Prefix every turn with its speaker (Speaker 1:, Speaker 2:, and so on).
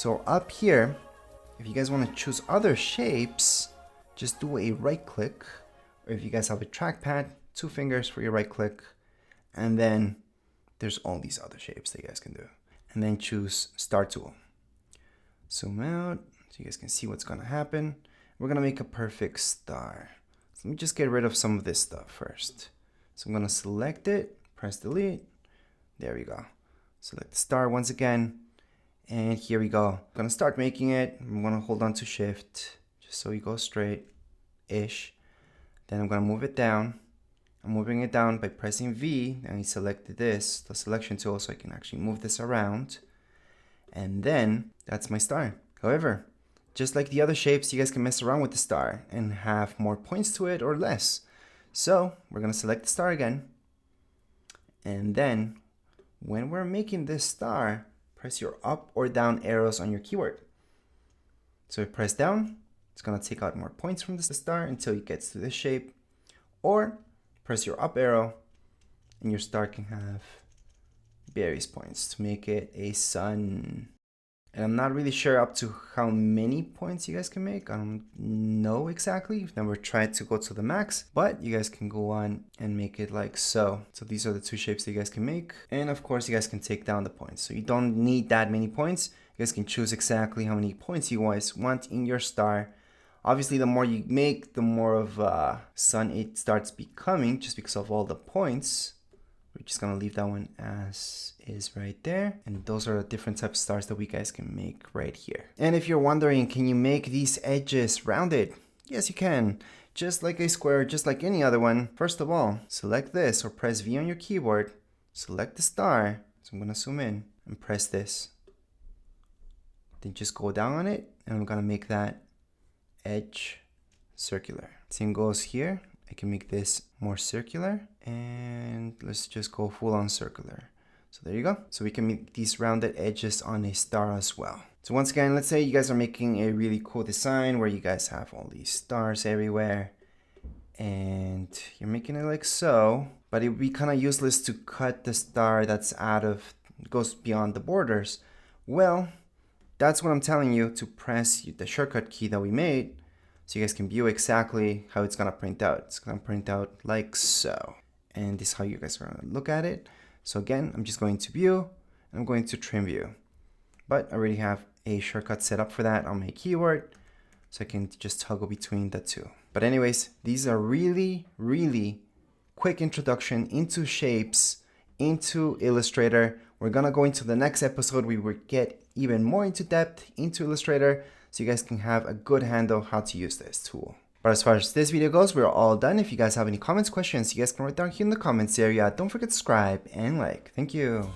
Speaker 1: So up here, if you guys want to choose other shapes, just do a right click, or if you guys have a trackpad, 2 fingers for your right click, and then there's all these other shapes that you guys can do. And then choose Star Tool. Zoom out so you guys can see what's gonna happen. We're gonna make a perfect star. So let me just get rid of some of this stuff first. So I'm gonna select it, press delete. There we go. Select the star once again. And here we go. I'm gonna start making it. I'm gonna hold on to Shift just so you go straight-ish. Then I'm gonna move it down. I'm moving it down by pressing V, and I selected this, the selection tool, so I can actually move this around. And then that's my star. However, just like the other shapes, you guys can mess around with the star and have more points to it or less. So we're gonna select the star again. And then when we're making this star, press your up or down arrows on your keyboard. So if you press down, it's gonna take out more points from the star until it gets to this shape. Or press your up arrow and your star can have various points to make it a sun. And I'm not really sure up to how many points you guys can make. I don't know exactly. I've never tried to go to the max, but you guys can go on and make it like so. So these are the 2 shapes that you guys can make. And of course, you guys can take down the points. So you don't need that many points. You guys can choose exactly how many points you guys want in your star. Obviously, the more you make, the more of a sun it starts becoming just because of all the points. We're just gonna leave that one as is right there. And those are the different types of stars that we guys can make right here. And if you're wondering, can you make these edges rounded? Yes, you can. Just like a square, just like any other one. First of all, select this or press V on your keyboard. Select the star. So I'm gonna zoom in and press this. Then just go down on it and I'm gonna make that edge circular. Same goes here. I can make this more circular and let's just go full on circular. So there you go. So we can make these rounded edges on a star as well. So once again, let's say you guys are making a really cool design where you guys have all these stars everywhere and you're making it like so, but it would be kind of useless to cut the star that's goes beyond the borders. Well, that's what I'm telling you, to press the shortcut key that we made so you guys can view exactly how it's gonna print out. It's gonna print out like so. And this is how you guys are gonna look at it. So again, I'm just going to view, and I'm going to trim view. But I already have a shortcut set up for that on my keyboard, so I can just toggle between the 2. But anyways, these are really, really quick introduction into shapes, into Illustrator. We're gonna go into the next episode. We will get even more into depth into Illustrator, so you guys can have a good handle how to use this tool. But as far as this video goes, we're all done. If you guys have any comments, questions, you guys can write down here in the comments area. Don't forget to subscribe and like. Thank you.